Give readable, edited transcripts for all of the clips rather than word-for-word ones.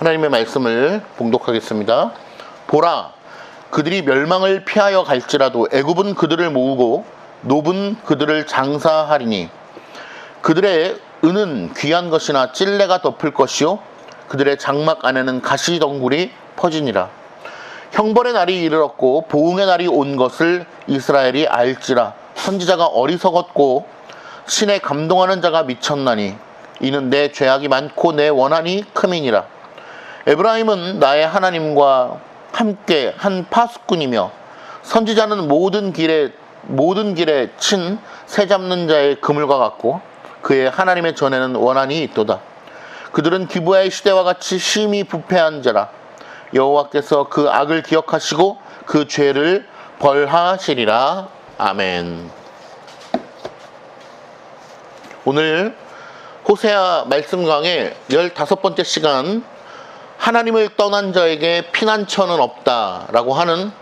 하나님의 말씀을 봉독하겠습니다. 보라, 그들이 멸망을 피하여 갈지라도 애굽은 그들을 모으고 노분 그들을 장사하리니 그들의 은은 귀한 것이나 찔레가 덮을 것이요 그들의 장막 안에는 가시덩굴이 퍼지니라. 형벌의 날이 이르렀고 보응의 날이 온 것을 이스라엘이 알지라. 선지자가 어리석었고 신에 감동하는 자가 미쳤나니 이는 내 죄악이 많고 내 원한이 크민이라. 에브라임은 나의 하나님과 함께 한 파수꾼이며 선지자는 모든 길에 친 새 잡는 자의 그물과 같고 그의 하나님의 전에는 원한이 있도다. 그들은 기브야의 시대와 같이 심히 부패한 자라. 여호와께서 그 악을 기억하시고 그 죄를 벌하시리라. 아멘. 오늘 호세아 말씀 강의 15번째 시간, 하나님을 떠난 자에게 피난처는 없다라고 하는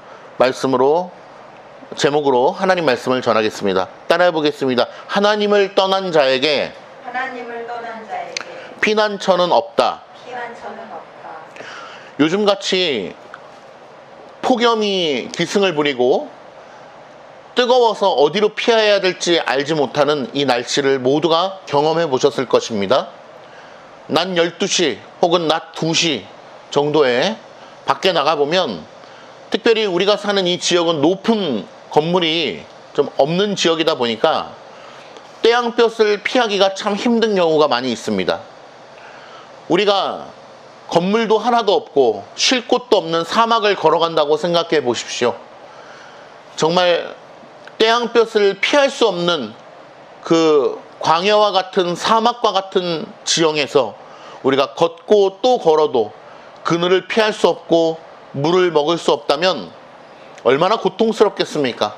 제목으로 하나님 말씀을 전하겠습니다. 따라해 보겠습니다. 하나님을 떠난 자에게 피난처는 없다. 요즘같이 폭염이 기승을 부리고 뜨거워서 어디로 피해야 될지 알지 못하는 이 날씨를 모두가 경험해 보셨을 것입니다. 낮 12시 혹은 낮 2시 정도에 밖에 나가보면, 특별히 우리가 사는 이 지역은 높은 건물이 좀 없는 지역이다 보니까 태양볕을 피하기가 참 힘든 경우가 많이 있습니다. 우리가 건물도 하나도 없고 쉴 곳도 없는 사막을 걸어간다고 생각해 보십시오. 정말 태양볕을 피할 수 없는 그 광야와 같은 사막과 같은 지형에서 우리가 걷고 또 걸어도 그늘을 피할 수 없고 물을 먹을 수 없다면 얼마나 고통스럽겠습니까?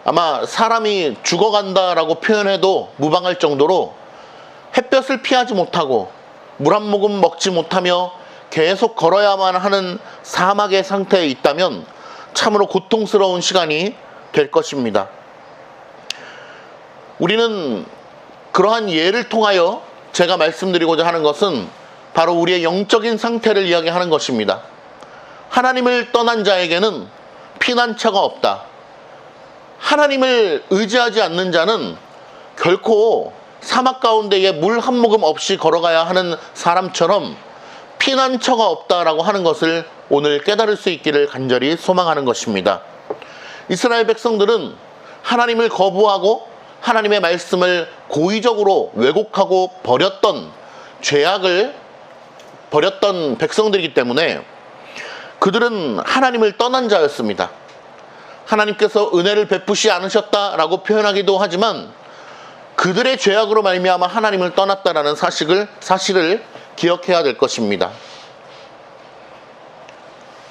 아마 사람이 죽어간다라고 표현해도 무방할 정도로 햇볕을 피하지 못하고 물 한 모금 먹지 못하며 계속 걸어야만 하는 사막의 상태에 있다면 참으로 고통스러운 시간이 될 것입니다. 우리는 그러한 예를 통하여 제가 말씀드리고자 하는 것은 바로 우리의 영적인 상태를 이야기하는 것입니다. 하나님을 떠난 자에게는 피난처가 없다. 하나님을 의지하지 않는 자는 결코 사막 가운데에 물 한 모금 없이 걸어가야 하는 사람처럼 피난처가 없다라고 하는 것을 오늘 깨달을 수 있기를 간절히 소망하는 것입니다. 이스라엘 백성들은 하나님을 거부하고 하나님의 말씀을 고의적으로 왜곡하고 죄악을 버렸던 백성들이기 때문에 그들은 하나님을 떠난 자였습니다. 하나님께서 은혜를 베푸시 않으셨다라고 표현하기도 하지만 그들의 죄악으로 말미암아 하나님을 떠났다라는 사실을 기억해야 될 것입니다.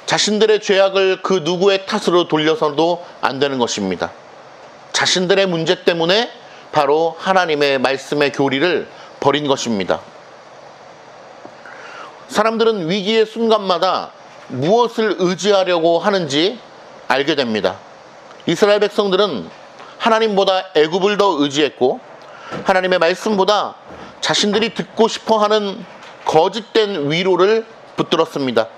자신들의 죄악을 그 누구의 탓으로 돌려서도 안 되는 것입니다. 자신들의 문제 때문에 바로 하나님의 말씀의 교리를 버린 것입니다. 사람들은 위기의 순간마다 무엇을 의지하려고 하는지 알게 됩니다. 이스라엘 백성들은 하나님보다 애굽을 더 의지했고 하나님의 말씀보다 자신들이 듣고 싶어하는 거짓된 위로를 붙들었습니다.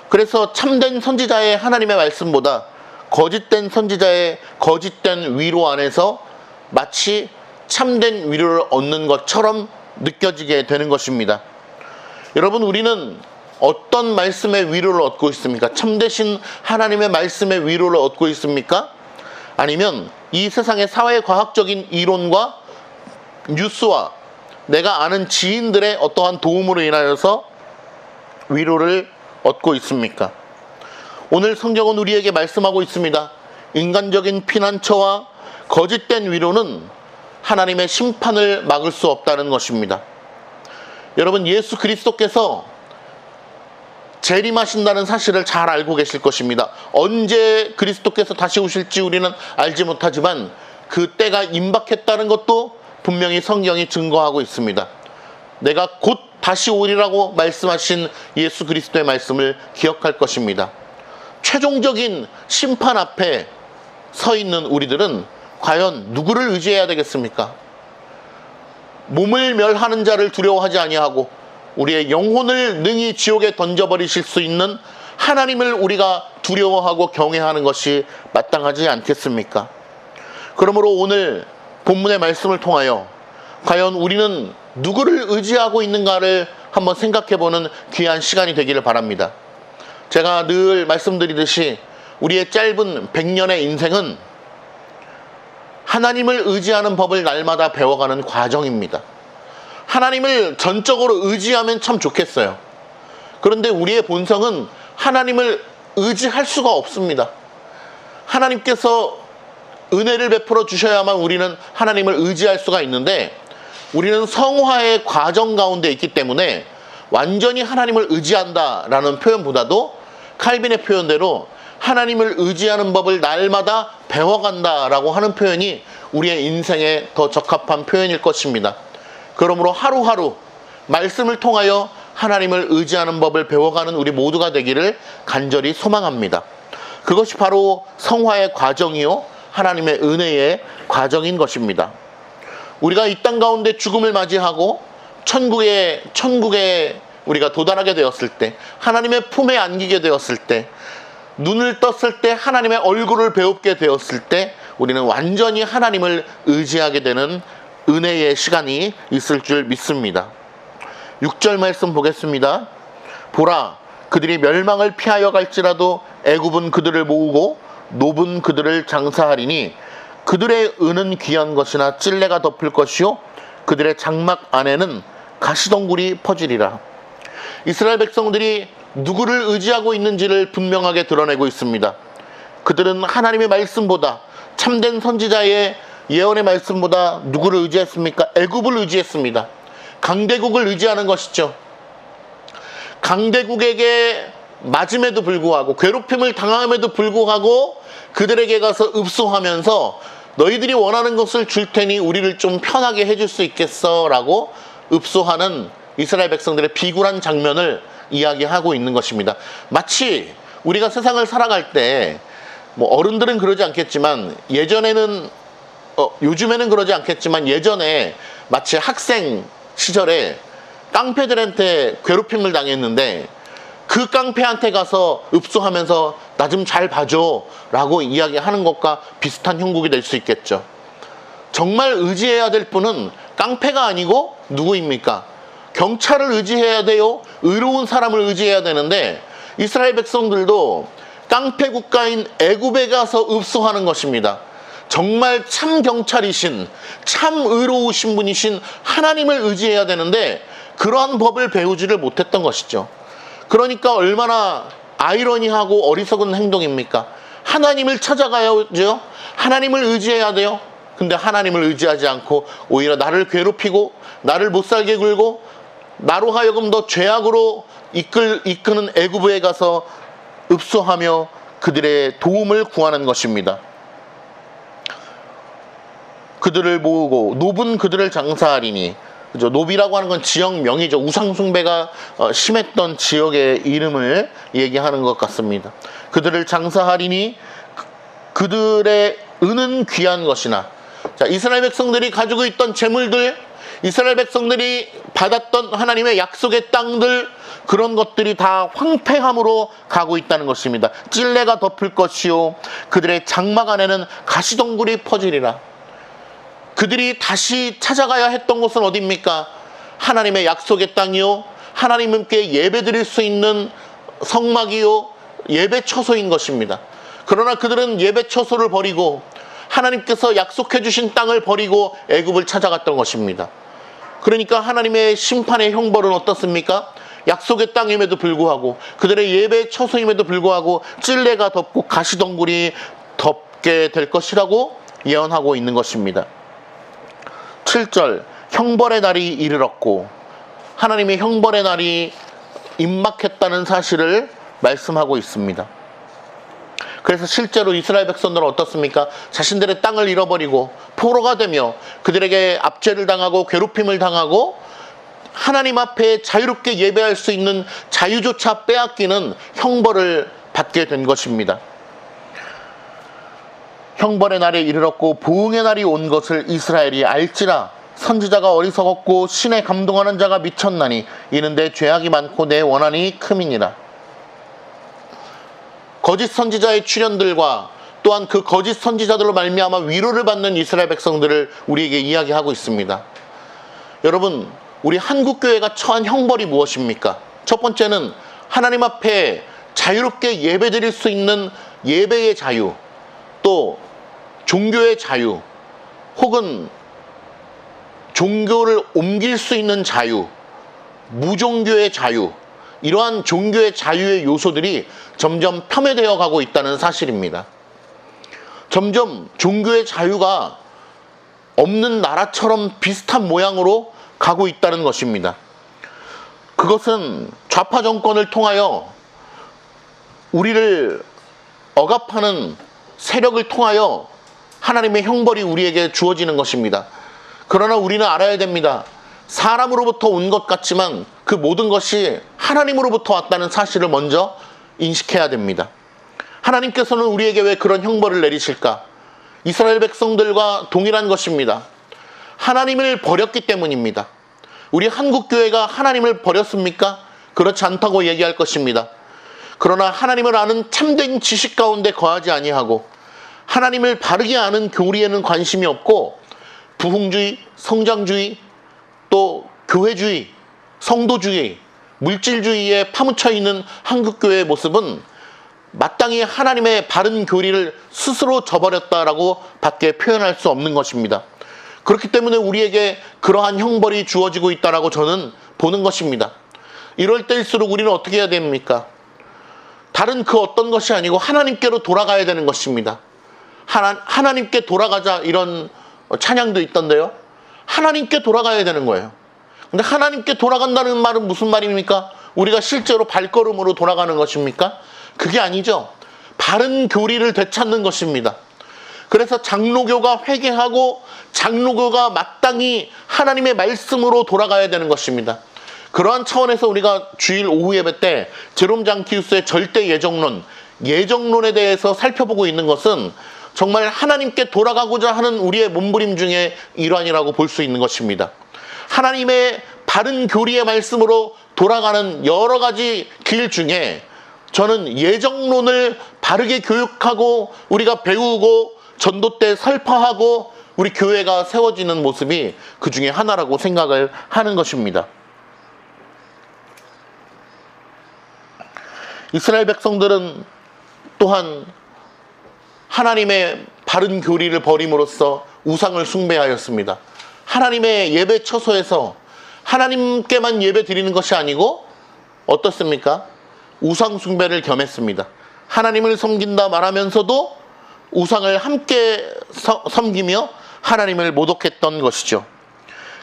그래서 참된 선지자의 하나님의 말씀보다 거짓된 선지자의 거짓된 위로 안에서 마치 참된 위로를 얻는 것처럼 느껴지게 되는 것입니다. 여러분, 우리는 어떤 말씀의 위로를 얻고 있습니까? 참되신 하나님의 말씀의 위로를 얻고 있습니까? 아니면 이 세상의 사회과학적인 이론과 뉴스와 내가 아는 지인들의 어떠한 도움으로 인하여서 위로를 얻고 있습니까? 오늘 성경은 우리에게 말씀하고 있습니다. 인간적인 피난처와 거짓된 위로는 하나님의 심판을 막을 수 없다는 것입니다. 여러분, 예수 그리스도께서 재림하신다는 사실을 잘 알고 계실 것입니다. 언제 그리스도께서 다시 오실지 우리는 알지 못하지만 그 때가 임박했다는 것도 분명히 성경이 증거하고 있습니다. 내가 곧 다시 오리라고 말씀하신 예수 그리스도의 말씀을 기억할 것입니다. 최종적인 심판 앞에 서 있는 우리들은 과연 누구를 의지해야 되겠습니까? 몸을 멸하는 자를 두려워하지 아니하고 우리의 영혼을 능히 지옥에 던져버리실 수 있는 하나님을 우리가 두려워하고 경외하는 것이 마땅하지 않겠습니까? 그러므로 오늘 본문의 말씀을 통하여 과연 우리는 누구를 의지하고 있는가를 한번 생각해보는 귀한 시간이 되기를 바랍니다. 제가 늘 말씀드리듯이 우리의 짧은 100년의 인생은 하나님을 의지하는 법을 날마다 배워가는 과정입니다. 하나님을 전적으로 의지하면 참 좋겠어요. 그런데 우리의 본성은 하나님을 의지할 수가 없습니다. 하나님께서 은혜를 베풀어 주셔야만 우리는 하나님을 의지할 수가 있는데, 우리는 성화의 과정 가운데 있기 때문에 완전히 하나님을 의지한다라는 표현보다도 칼빈의 표현대로 하나님을 의지하는 법을 날마다 배워간다라고 하는 표현이 우리의 인생에 더 적합한 표현일 것입니다. 그러므로 하루하루 말씀을 통하여 하나님을 의지하는 법을 배워가는 우리 모두가 되기를 간절히 소망합니다. 그것이 바로 성화의 과정이요 하나님의 은혜의 과정인 것입니다. 우리가 이 땅 가운데 죽음을 맞이하고 천국에 우리가 도달하게 되었을 때, 하나님의 품에 안기게 되었을 때, 눈을 떴을 때 하나님의 얼굴을 배웁게 되었을 때 우리는 완전히 하나님을 의지하게 되는 은혜의 시간이 있을 줄 믿습니다. 6절 말씀 보겠습니다. 보라, 그들이 멸망을 피하여 갈지라도 애굽은 그들을 모으고 노분 그들을 장사하리니 그들의 은은 귀한 것이나 찔레가 덮을 것이요 그들의 장막 안에는 가시덩굴이 퍼지리라. 이스라엘 백성들이 누구를 의지하고 있는지를 분명하게 드러내고 있습니다. 그들은 하나님의 말씀보다, 참된 선지자의 예언의 말씀보다 누구를 의지했습니까? 애굽을 의지했습니다. 강대국을 의지하는 것이죠. 강대국에게 맞음에도 불구하고, 괴롭힘을 당함에도 불구하고 그들에게 가서 읍소하면서 너희들이 원하는 것을 줄 테니 우리를 좀 편하게 해줄 수 있겠어? 라고 읍소하는 이스라엘 백성들의 비굴한 장면을 이야기하고 있는 것입니다. 마치 우리가 세상을 살아갈 때, 어른들은 그러지 않겠지만 예전에는 요즘에는 그러지 않겠지만 예전에 마치 학생 시절에 깡패들한테 괴롭힘을 당했는데 그 깡패한테 가서 읍소하면서 나 좀 잘 봐줘 라고 이야기하는 것과 비슷한 형국이 될 수 있겠죠. 정말 의지해야 될 분은 깡패가 아니고 누구입니까? 경찰을 의지해야 돼요. 의로운 사람을 의지해야 되는데 이스라엘 백성들도 깡패 국가인 애굽에 가서 읍소하는 것입니다. 정말 참 경찰이신, 참 의로우신 분이신 하나님을 의지해야 되는데 그러한 법을 배우지를 못했던 것이죠. 그러니까 얼마나 아이러니하고 어리석은 행동입니까? 하나님을 찾아가야죠. 하나님을 의지해야 돼요. 근데 하나님을 의지하지 않고 오히려 나를 괴롭히고 나를 못살게 굴고 나로 하여금 더 죄악으로 이끄는 애굽에 가서 읍소하며 그들의 도움을 구하는 것입니다. 그들을 모으고 노분 그들을 장사하리니, 그죠? 노비라고 하는 건 지역명이죠. 우상숭배가 심했던 지역의 이름을 얘기하는 것 같습니다. 그들을 장사하리니 그들의 은은 귀한 것이나, 자, 이스라엘 백성들이 가지고 있던 재물들, 이스라엘 백성들이 받았던 하나님의 약속의 땅들, 그런 것들이 다 황폐함으로 가고 있다는 것입니다. 찔레가 덮을 것이요 그들의 장막 안에는 가시덩굴이 퍼지리라. 그들이 다시 찾아가야 했던 곳은 어디입니까? 하나님의 약속의 땅이요 하나님께 예배드릴 수 있는 성막이요 예배 처소인 것입니다. 그러나 그들은 예배 처소를 버리고 하나님께서 약속해 주신 땅을 버리고 애굽을 찾아갔던 것입니다. 그러니까 하나님의 심판의 형벌은 어떻습니까? 약속의 땅임에도 불구하고, 그들의 예배 처소임에도 불구하고 찔레가 덮고 가시덩굴이 덮게 될 것이라고 예언하고 있는 것입니다. 7절, 형벌의 날이 이르렀고, 하나님의 형벌의 날이 임박했다는 사실을 말씀하고 있습니다. 그래서 실제로 이스라엘 백성들은 어떻습니까? 자신들의 땅을 잃어버리고 포로가 되며 그들에게 압제를 당하고 괴롭힘을 당하고 하나님 앞에 자유롭게 예배할 수 있는 자유조차 빼앗기는 형벌을 받게 된 것입니다. 형벌의 날이 이르렀고 보응의 날이 온 것을 이스라엘이 알지라 선지자가 어리석었고 신에 감동하는 자가 미쳤나니 이는 내 죄악이 많고 내 원한이 큼이니라. 거짓 선지자의 출현들과 또한 그 거짓 선지자들로 말미암아 위로를 받는 이스라엘 백성들을 우리에게 이야기하고 있습니다. 여러분, 우리 한국교회가 처한 형벌이 무엇입니까? 첫 번째는 하나님 앞에 자유롭게 예배드릴 수 있는 예배의 자유, 또 종교의 자유, 혹은 종교를 옮길 수 있는 자유, 무종교의 자유, 이러한 종교의 자유의 요소들이 점점 폄훼되어 가고 있다는 사실입니다. 점점 종교의 자유가 없는 나라처럼 비슷한 모양으로 가고 있다는 것입니다. 그것은 좌파 정권을 통하여 우리를 억압하는 세력을 통하여 하나님의 형벌이 우리에게 주어지는 것입니다. 그러나 우리는 알아야 됩니다. 사람으로부터 온 것 같지만 그 모든 것이 하나님으로부터 왔다는 사실을 먼저 인식해야 됩니다. 하나님께서는 우리에게 왜 그런 형벌을 내리실까? 이스라엘 백성들과 동일한 것입니다. 하나님을 버렸기 때문입니다. 우리 한국교회가 하나님을 버렸습니까? 그렇지 않다고 얘기할 것입니다. 그러나 하나님을 아는 참된 지식 가운데 거하지 아니하고 하나님을 바르게 아는 교리에는 관심이 없고 부흥주의, 성장주의, 또 교회주의, 성도주의, 물질주의에 파묻혀 있는 한국교회의 모습은 마땅히 하나님의 바른 교리를 스스로 저버렸다라고 밖에 표현할 수 없는 것입니다. 그렇기 때문에 우리에게 그러한 형벌이 주어지고 있다라고 저는 보는 것입니다. 이럴 때일수록 우리는 어떻게 해야 됩니까? 다른 그 어떤 것이 아니고 하나님께로 돌아가야 되는 것입니다. 하나님께 돌아가자, 이런 찬양도 있던데요. 하나님께 돌아가야 되는 거예요. 근데 하나님께 돌아간다는 말은 무슨 말입니까? 우리가 실제로 발걸음으로 돌아가는 것입니까? 그게 아니죠. 바른 교리를 되찾는 것입니다. 그래서 장로교가 회개하고 장로교가 마땅히 하나님의 말씀으로 돌아가야 되는 것입니다. 그러한 차원에서 우리가 주일 오후 예배 때 제롬 장키우스의 절대 예정론에 대해서 살펴보고 있는 것은 정말 하나님께 돌아가고자 하는 우리의 몸부림 중에 일환이라고 볼 수 있는 것입니다. 하나님의 바른 교리의 말씀으로 돌아가는 여러 가지 길 중에 저는 예정론을 바르게 교육하고 우리가 배우고 전도 때 설파하고 우리 교회가 세워지는 모습이 그 중에 하나라고 생각을 하는 것입니다. 이스라엘 백성들은 또한 하나님의 바른 교리를 버림으로써 우상을 숭배하였습니다. 하나님의 예배 처소에서 하나님께만 예배 드리는 것이 아니고 어떻습니까? 우상 숭배를 겸했습니다. 하나님을 섬긴다 말하면서도 우상을 함께 섬기며 하나님을 모독했던 것이죠.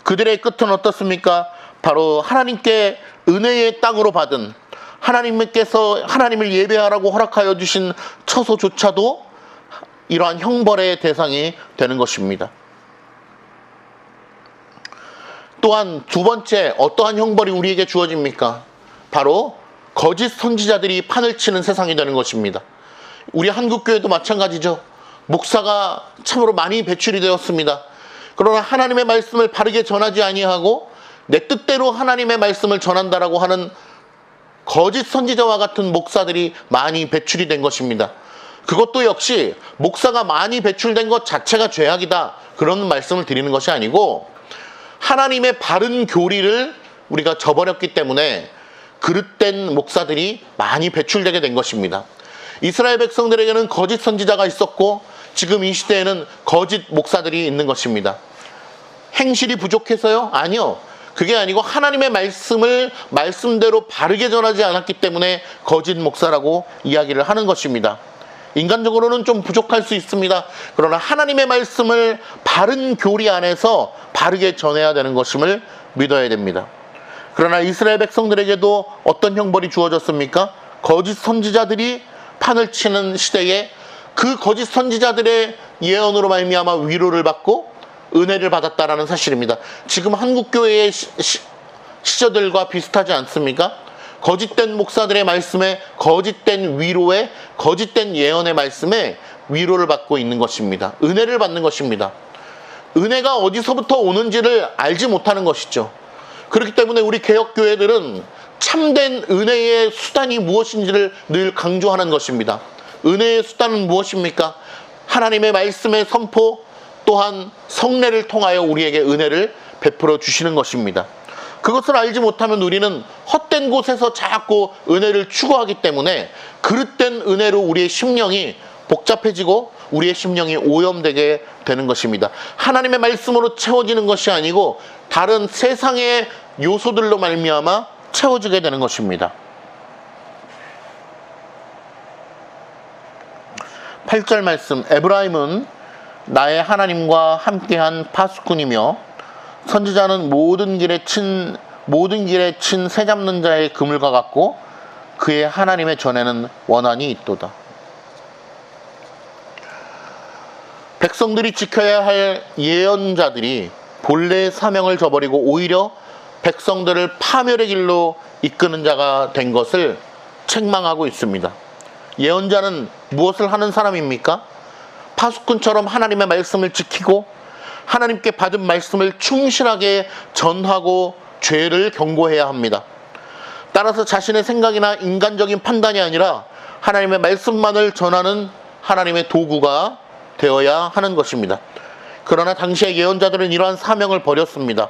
그들의 끝은 어떻습니까? 바로 하나님께 은혜의 땅으로 받은, 하나님께서 하나님을 예배하라고 허락하여 주신 처소조차도 이러한 형벌의 대상이 되는 것입니다. 또한 두 번째, 어떠한 형벌이 우리에게 주어집니까? 바로 거짓 선지자들이 판을 치는 세상이 되는 것입니다. 우리 한국교회도 마찬가지죠. 목사가 참으로 많이 배출이 되었습니다. 그러나 하나님의 말씀을 바르게 전하지 아니하고 내 뜻대로 하나님의 말씀을 전한다라고 하는 거짓 선지자와 같은 목사들이 많이 배출이 된 것입니다. 그것도 역시 목사가 많이 배출된 것 자체가 죄악이다, 그런 말씀을 드리는 것이 아니고 하나님의 바른 교리를 우리가 저버렸기 때문에 그릇된 목사들이 많이 배출되게 된 것입니다. 이스라엘 백성들에게는 거짓 선지자가 있었고 지금 이 시대에는 거짓 목사들이 있는 것입니다. 행실이 부족해서요? 아니요. 그게 아니고 하나님의 말씀을 말씀대로 바르게 전하지 않았기 때문에 거짓 목사라고 이야기를 하는 것입니다. 인간적으로는 좀 부족할 수 있습니다. 그러나 하나님의 말씀을 바른 교리 안에서 바르게 전해야 되는 것임을 믿어야 됩니다. 그러나 이스라엘 백성들에게도 어떤 형벌이 주어졌습니까? 거짓 선지자들이 판을 치는 시대에 그 거짓 선지자들의 예언으로 말미암아 위로를 받고 은혜를 받았다라는 사실입니다. 지금 한국교회의 시저들과 비슷하지 않습니까? 거짓된 목사들의 말씀에, 거짓된 위로에, 거짓된 예언의 말씀에 위로를 받고 있는 것입니다. 은혜를 받는 것입니다. 은혜가 어디서부터 오는지를 알지 못하는 것이죠. 그렇기 때문에 우리 개혁교회들은 참된 은혜의 수단이 무엇인지를 늘 강조하는 것입니다. 은혜의 수단은 무엇입니까? 하나님의 말씀의 선포, 또한 성례를 통하여 우리에게 은혜를 베풀어 주시는 것입니다. 그것을 알지 못하면 우리는 헛된 곳에서 자꾸 은혜를 추구하기 때문에 그릇된 은혜로 우리의 심령이 복잡해지고 우리의 심령이 오염되게 되는 것입니다. 하나님의 말씀으로 채워지는 것이 아니고 다른 세상의 요소들로 말미암아 채워지게 되는 것입니다. 8절 말씀, 에브라임은 나의 하나님과 함께한 파수꾼이며 선지자는 모든 길에 친 새 잡는 자의 그물과 같고 그의 하나님의 전에는 원한이 있도다. 백성들이 지켜야 할 예언자들이 본래의 사명을 저버리고 오히려 백성들을 파멸의 길로 이끄는 자가 된 것을 책망하고 있습니다. 예언자는 무엇을 하는 사람입니까? 파수꾼처럼 하나님의 말씀을 지키고 하나님께 받은 말씀을 충실하게 전하고 죄를 경고해야 합니다. 따라서 자신의 생각이나 인간적인 판단이 아니라 하나님의 말씀만을 전하는 하나님의 도구가 되어야 하는 것입니다. 그러나 당시의 예언자들은 이러한 사명을 버렸습니다.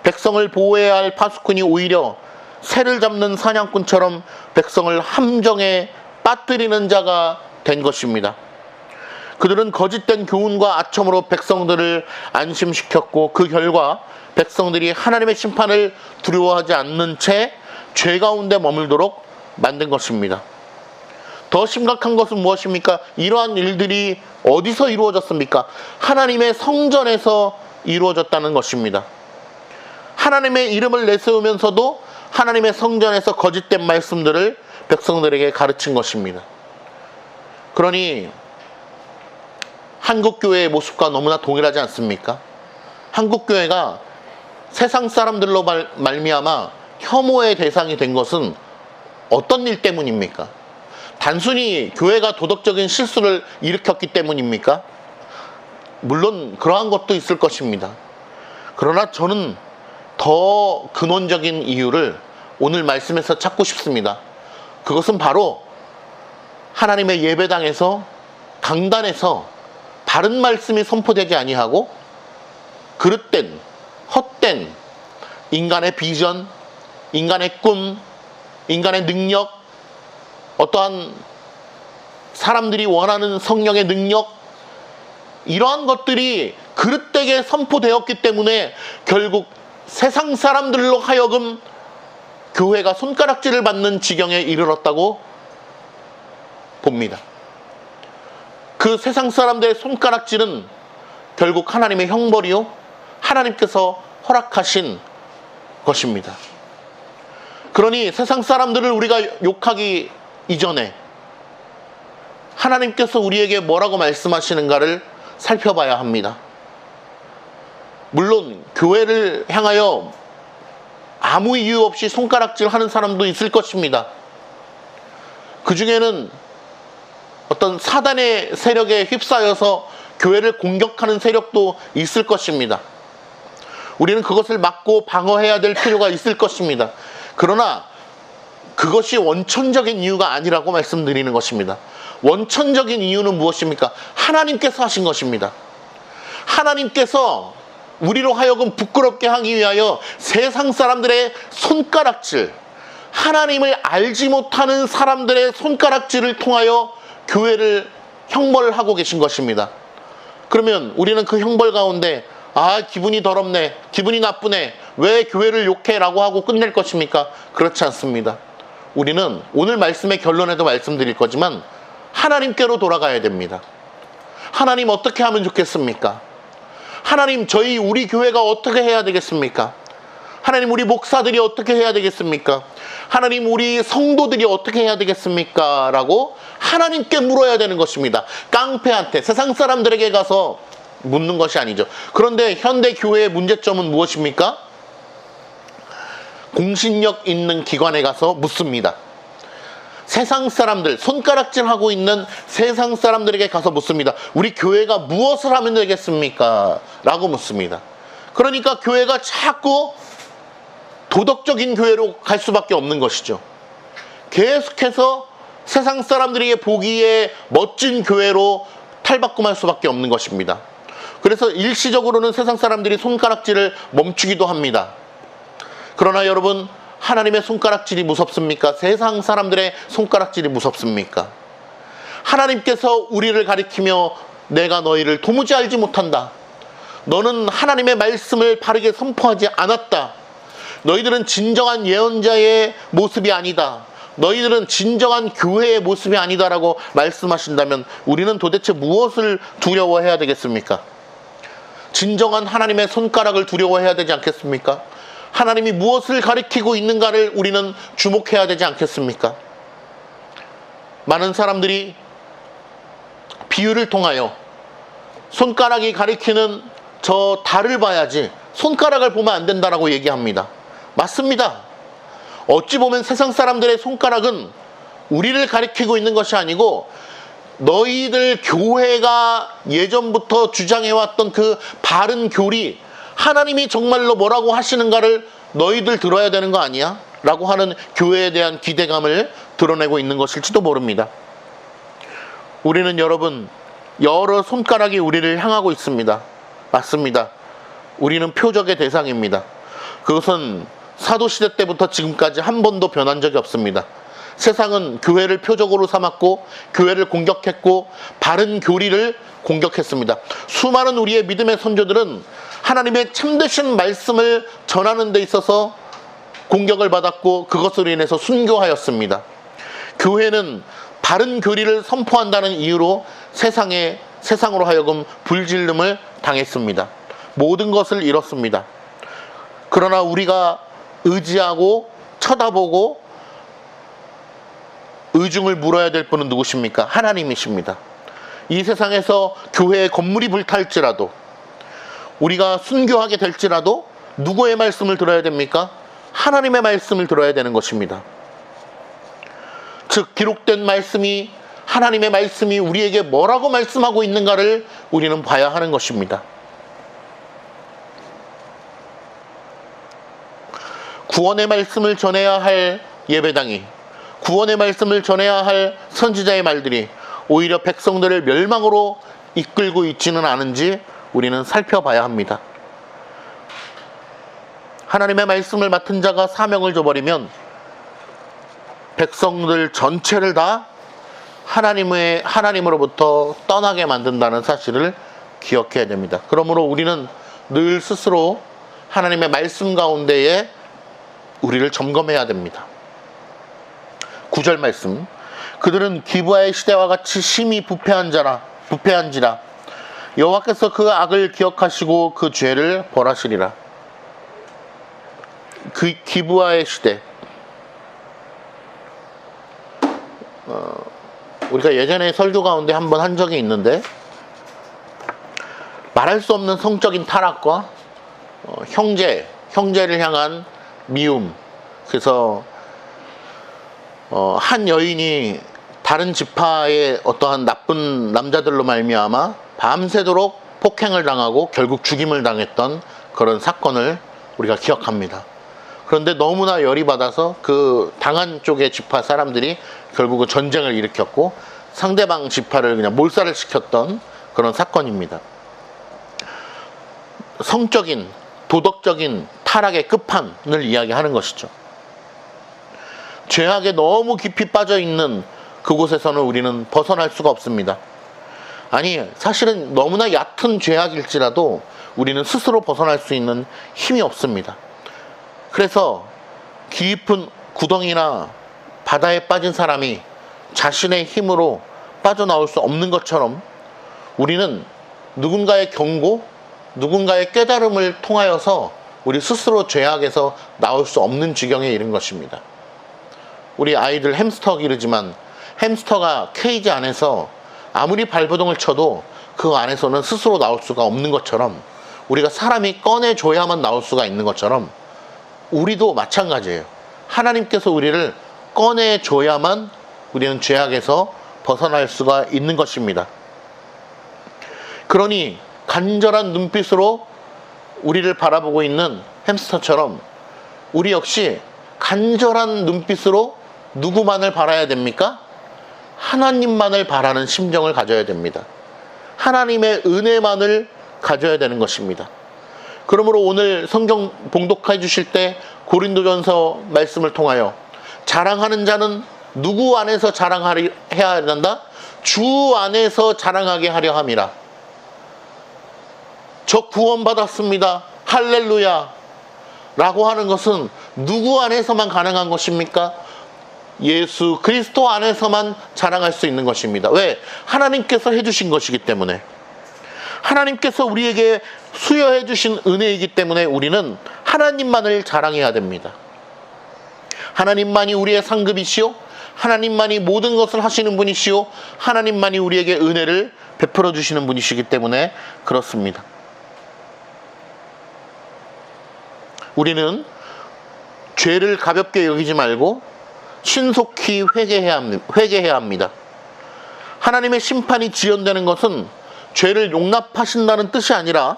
백성을 보호해야 할 파수꾼이 오히려 새를 잡는 사냥꾼처럼 백성을 함정에 빠뜨리는 자가 된 것입니다. 그들은 거짓된 교훈과 아첨으로 백성들을 안심시켰고 그 결과 백성들이 하나님의 심판을 두려워하지 않는 채 죄 가운데 머물도록 만든 것입니다. 더 심각한 것은 무엇입니까? 이러한 일들이 어디서 이루어졌습니까? 하나님의 성전에서 이루어졌다는 것입니다. 하나님의 이름을 내세우면서도 하나님의 성전에서 거짓된 말씀들을 백성들에게 가르친 것입니다. 그러니 한국교회의 모습과 너무나 동일하지 않습니까? 한국교회가 세상 사람들로 말미암아 혐오의 대상이 된 것은 어떤 일 때문입니까? 단순히 교회가 도덕적인 실수를 일으켰기 때문입니까? 물론 그러한 것도 있을 것입니다. 그러나 저는 더 근원적인 이유를 오늘 말씀에서 찾고 싶습니다. 그것은 바로 하나님의 예배당에서 강단에서 바른 말씀이 선포되지 아니하고 그릇된 헛된 인간의 비전, 인간의 꿈, 인간의 능력, 어떠한 사람들이 원하는 성령의 능력, 이러한 것들이 그릇되게 선포되었기 때문에 결국 세상 사람들로 하여금 교회가 손가락질을 받는 지경에 이르렀다고 봅니다. 그 세상 사람들의 손가락질은 결국 하나님의 형벌이요, 하나님께서 허락하신 것입니다. 그러니 세상 사람들을 우리가 욕하기 이전에 하나님께서 우리에게 뭐라고 말씀하시는가를 살펴봐야 합니다. 물론 교회를 향하여 아무 이유 없이 손가락질 하는 사람도 있을 것입니다. 그 중에는 어떤 사단의 세력에 휩싸여서 교회를 공격하는 세력도 있을 것입니다. 우리는 그것을 막고 방어해야 될 필요가 있을 것입니다. 그러나 그것이 원천적인 이유가 아니라고 말씀드리는 것입니다. 원천적인 이유는 무엇입니까? 하나님께서 하신 것입니다. 하나님께서 우리로 하여금 부끄럽게 하기 위하여 세상 사람들의 손가락질, 하나님을 알지 못하는 사람들의 손가락질을 통하여 교회를 형벌을 하고 계신 것입니다. 그러면 우리는 그 형벌 가운데 기분이 더럽네, 기분이 나쁘네, 왜 교회를 욕해? 라고 하고 끝낼 것입니까? 그렇지 않습니다. 우리는 오늘 말씀의 결론에도 말씀드릴 거지만 하나님께로 돌아가야 됩니다. 하나님 어떻게 하면 좋겠습니까? 하나님 우리 교회가 어떻게 해야 되겠습니까? 하나님 우리 목사들이 어떻게 해야 되겠습니까? 하나님 우리 성도들이 어떻게 해야 되겠습니까? 라고 하나님께 물어야 되는 것입니다. 깡패한테, 세상 사람들에게 가서 묻는 것이 아니죠. 그런데 현대 교회의 문제점은 무엇입니까? 공신력 있는 기관에 가서 묻습니다. 세상 사람들, 손가락질하고 있는 세상 사람들에게 가서 묻습니다. 우리 교회가 무엇을 하면 되겠습니까? 라고 묻습니다. 그러니까 교회가 자꾸 도덕적인 교회로 갈 수밖에 없는 것이죠. 계속해서 세상 사람들이 보기에 멋진 교회로 탈바꿈할 수밖에 없는 것입니다. 그래서 일시적으로는 세상 사람들이 손가락질을 멈추기도 합니다. 그러나 여러분, 하나님의 손가락질이 무섭습니까? 세상 사람들의 손가락질이 무섭습니까? 하나님께서 우리를 가리키며 내가 너희를 도무지 알지 못한다. 너는 하나님의 말씀을 바르게 선포하지 않았다. 너희들은 진정한 예언자의 모습이 아니다. 너희들은 진정한 교회의 모습이 아니다라고 말씀하신다면 우리는 도대체 무엇을 두려워해야 되겠습니까? 진정한 하나님의 손가락을 두려워해야 되지 않겠습니까? 하나님이 무엇을 가리키고 있는가를 우리는 주목해야 되지 않겠습니까? 많은 사람들이 비유를 통하여 손가락이 가리키는 저 달을 봐야지 손가락을 보면 안 된다라고 얘기합니다. 맞습니다. 어찌 보면 세상 사람들의 손가락은 우리를 가리키고 있는 것이 아니고 너희들 교회가 예전부터 주장해왔던 그 바른 교리, 하나님이 정말로 뭐라고 하시는가를 너희들 들어야 되는 거 아니야? 라고 하는 교회에 대한 기대감을 드러내고 있는 것일지도 모릅니다. 우리는 여러분, 여러 손가락이 우리를 향하고 있습니다. 맞습니다. 우리는 표적의 대상입니다. 그것은 사도시대 때부터 지금까지 한 번도 변한 적이 없습니다. 세상은 교회를 표적으로 삼았고 교회를 공격했고 바른 교리를 공격했습니다. 수많은 우리의 믿음의 선조들은 하나님의 참되신 말씀을 전하는 데 있어서 공격을 받았고 그것으로 인해서 순교하였습니다. 교회는 바른 교리를 선포한다는 이유로 세상으로 하여금 불질름을 당했습니다. 모든 것을 잃었습니다. 그러나 우리가 의지하고 쳐다보고 의중을 물어야 될 분은 누구십니까? 하나님이십니다. 이 세상에서 교회의 건물이 불탈지라도 우리가 순교하게 될지라도 누구의 말씀을 들어야 됩니까? 하나님의 말씀을 들어야 되는 것입니다. 즉 기록된 말씀이 하나님의 말씀이 우리에게 뭐라고 말씀하고 있는가를 우리는 봐야 하는 것입니다. 구원의 말씀을 전해야 할 예배당이, 구원의 말씀을 전해야 할 선지자의 말들이 오히려 백성들을 멸망으로 이끌고 있지는 않은지 우리는 살펴봐야 합니다. 하나님의 말씀을 맡은 자가 사명을 줘버리면 백성들 전체를 다 하나님으로부터 떠나게 만든다는 사실을 기억해야 됩니다. 그러므로 우리는 늘 스스로 하나님의 말씀 가운데에 우리를 점검해야 됩니다. 9절 말씀, 그들은 기브아의 시대와 같이 심히 부패한지라 여호와께서 그 악을 기억하시고 그 죄를 벌하시리라. 그 기브아의 시대, 우리가 예전에 설교 가운데 한번 한 적이 있는데 말할 수 없는 성적인 타락과 형제를 향한 미움. 그래서 한 여인이 다른 지파의 어떠한 나쁜 남자들로 말미암아 밤새도록 폭행을 당하고 결국 죽임을 당했던 그런 사건을 우리가 기억합니다. 그런데 너무나 열이 받아서 그 당한 쪽의 지파 사람들이 결국은 전쟁을 일으켰고 상대방 지파를 그냥 몰살을 시켰던 그런 사건입니다. 성적인, 도덕적인 타락의 끝판을 이야기하는 것이죠. 죄악에 너무 깊이 빠져 있는 그곳에서는 우리는 벗어날 수가 없습니다. 아니, 사실은 너무나 얕은 죄악일지라도 우리는 스스로 벗어날 수 있는 힘이 없습니다. 그래서 깊은 구덩이나 바다에 빠진 사람이 자신의 힘으로 빠져나올 수 없는 것처럼 우리는 누군가의 경고, 누군가의 깨달음을 통하여서 우리 스스로 죄악에서 나올 수 없는 지경에 이른 것입니다. 우리 아이들 햄스터 기르지만 햄스터가 케이지 안에서 아무리 발버둥을 쳐도 그 안에서는 스스로 나올 수가 없는 것처럼 우리가 사람이 꺼내줘야만 나올 수가 있는 것처럼 우리도 마찬가지예요. 하나님께서 우리를 꺼내줘야만 우리는 죄악에서 벗어날 수가 있는 것입니다. 그러니 간절한 눈빛으로 우리를 바라보고 있는 햄스터처럼 우리 역시 간절한 눈빛으로 누구만을 바라야 됩니까? 하나님만을 바라는 심정을 가져야 됩니다. 하나님의 은혜만을 가져야 되는 것입니다. 그러므로 오늘 성경 봉독해 주실 때 고린도전서 말씀을 통하여 자랑하는 자는 누구 안에서 자랑해야 한다? 주 안에서 자랑하게 하려 함이라. 저 구원받았습니다. 할렐루야 라고 하는 것은 누구 안에서만 가능한 것입니까? 예수 그리스도 안에서만 자랑할 수 있는 것입니다. 왜? 하나님께서 해주신 것이기 때문에, 하나님께서 우리에게 수여해 주신 은혜이기 때문에 우리는 하나님만을 자랑해야 됩니다. 하나님만이 우리의 상급이시오, 하나님만이 모든 것을 하시는 분이시오, 하나님만이 우리에게 은혜를 베풀어 주시는 분이시기 때문에 그렇습니다. 우리는 죄를 가볍게 여기지 말고 신속히 회개해야 합니다. 하나님의 심판이 지연되는 것은 죄를 용납하신다는 뜻이 아니라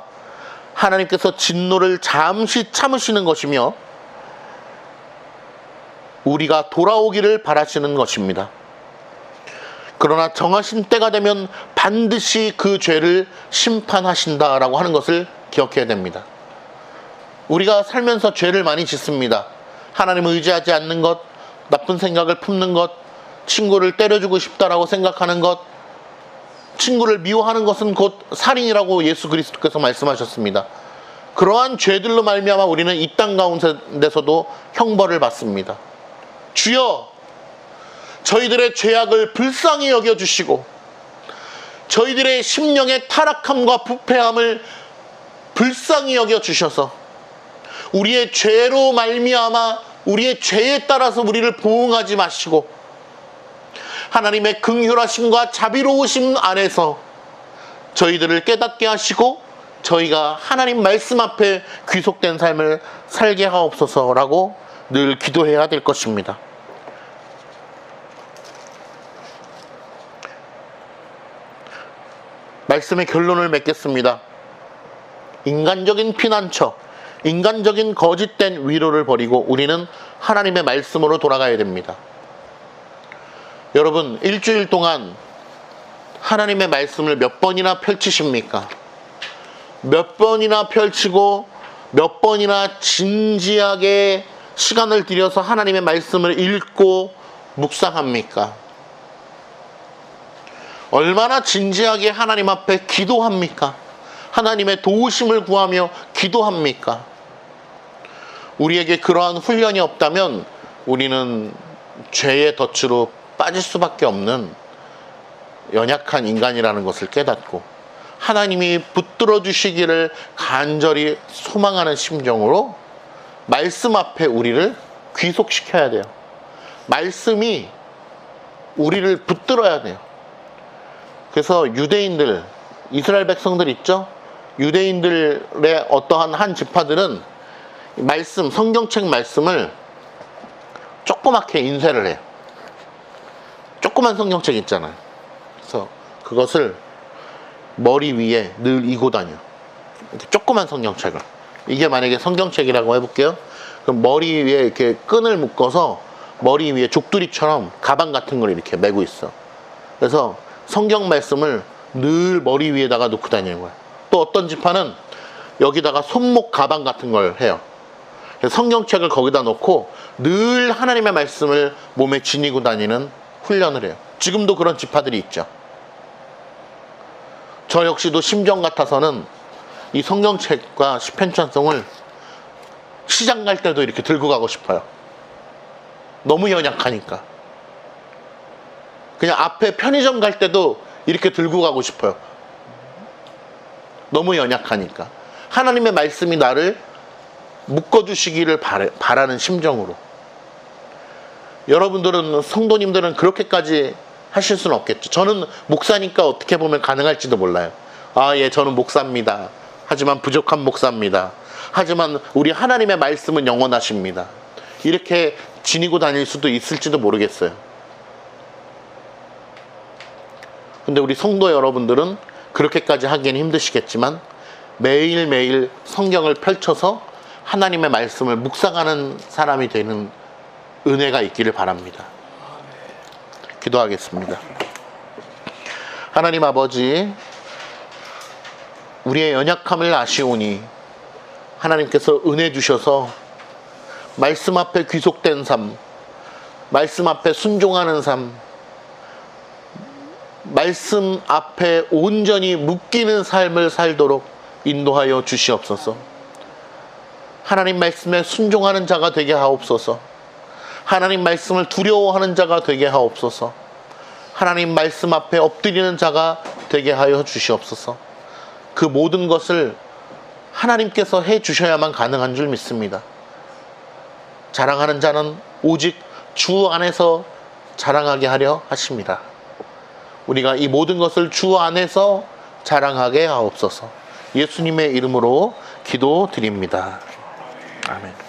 하나님께서 진노를 잠시 참으시는 것이며 우리가 돌아오기를 바라시는 것입니다. 그러나 정하신 때가 되면 반드시 그 죄를 심판하신다라고 하는 것을 기억해야 됩니다. 우리가 살면서 죄를 많이 짓습니다. 하나님을 의지하지 않는 것, 나쁜 생각을 품는 것, 친구를 때려주고 싶다라고 생각하는 것, 친구를 미워하는 것은 곧 살인이라고 예수 그리스도께서 말씀하셨습니다. 그러한 죄들로 말미암아 우리는 이 땅 가운데서도 형벌을 받습니다. 주여, 저희들의 죄악을 불쌍히 여겨주시고 저희들의 심령의 타락함과 부패함을 불쌍히 여겨주셔서 우리의 죄로 말미암아 우리의 죄에 따라서 우리를 보응하지 마시고 하나님의 긍휼하심과 자비로우심 안에서 저희들을 깨닫게 하시고 저희가 하나님 말씀 앞에 귀속된 삶을 살게 하옵소서라고 늘 기도해야 될 것입니다. 말씀의 결론을 맺겠습니다. 인간적인 피난처, 인간적인 거짓된 위로를 버리고 우리는 하나님의 말씀으로 돌아가야 됩니다. 여러분, 일주일 동안 하나님의 말씀을 몇 번이나 펼치십니까? 몇 번이나 펼치고 몇 번이나 진지하게 시간을 들여서 하나님의 말씀을 읽고 묵상합니까? 얼마나 진지하게 하나님 앞에 기도합니까? 하나님의 도우심을 구하며 기도합니까? 우리에게 그러한 훈련이 없다면 우리는 죄의 덫으로 빠질 수밖에 없는 연약한 인간이라는 것을 깨닫고 하나님이 붙들어 주시기를 간절히 소망하는 심정으로 말씀 앞에 우리를 귀속시켜야 돼요. 말씀이 우리를 붙들어야 돼요. 그래서 유대인들, 이스라엘 백성들 있죠? 유대인들의 어떠한 한 지파들은 말씀, 성경책 말씀을 조그맣게 인쇄를 해요. 조그만 성경책 있잖아요. 그래서 그것을 머리 위에 늘 이고 다녀. 이렇게 조그만 성경책을. 이게 만약에 성경책이라고 해볼게요. 그럼 머리 위에 이렇게 끈을 묶어서 머리 위에 족두리처럼 가방 같은 걸 이렇게 메고 있어. 그래서 성경 말씀을 늘 머리 위에다가 놓고 다니는 거야. 또 어떤 지파는 여기다가 손목 가방 같은 걸 해요. 그래서 성경책을 거기다 놓고 늘 하나님의 말씀을 몸에 지니고 다니는 훈련을 해요. 지금도 그런 지파들이 있죠. 저 역시도 심정 같아서는 이 성경책과 시편찬송을 시장 갈 때도 이렇게 들고 가고 싶어요. 너무 연약하니까. 그냥 앞에 편의점 갈 때도 이렇게 들고 가고 싶어요. 너무 연약하니까. 하나님의 말씀이 나를 묶어주시기를 바라는 심정으로. 여러분들은, 성도님들은 그렇게까지 하실 수는 없겠죠. 저는 목사니까 어떻게 보면 가능할지도 몰라요. 아, 예, 저는 목사입니다. 하지만 부족한 목사입니다. 하지만 우리 하나님의 말씀은 영원하십니다. 이렇게 지니고 다닐 수도 있을지도 모르겠어요. 근데 우리 성도 여러분들은 그렇게까지 하기는 힘드시겠지만 매일매일 성경을 펼쳐서 하나님의 말씀을 묵상하는 사람이 되는 은혜가 있기를 바랍니다. 기도하겠습니다. 하나님 아버지, 우리의 연약함을 아시오니 하나님께서 은혜 주셔서 말씀 앞에 귀속된 삶, 말씀 앞에 순종하는 삶, 말씀 앞에 온전히 묶이는 삶을 살도록 인도하여 주시옵소서. 하나님 말씀에 순종하는 자가 되게 하옵소서. 하나님 말씀을 두려워하는 자가 되게 하옵소서. 하나님 말씀 앞에 엎드리는 자가 되게 하여 주시옵소서. 그 모든 것을 하나님께서 해 주셔야만 가능한 줄 믿습니다. 자랑하는 자는 오직 주 안에서 자랑하게 하려 하십니다. 우리가 이 모든 것을 주 안에서 자랑하게 하옵소서. 예수님의 이름으로 기도드립니다. 아멘.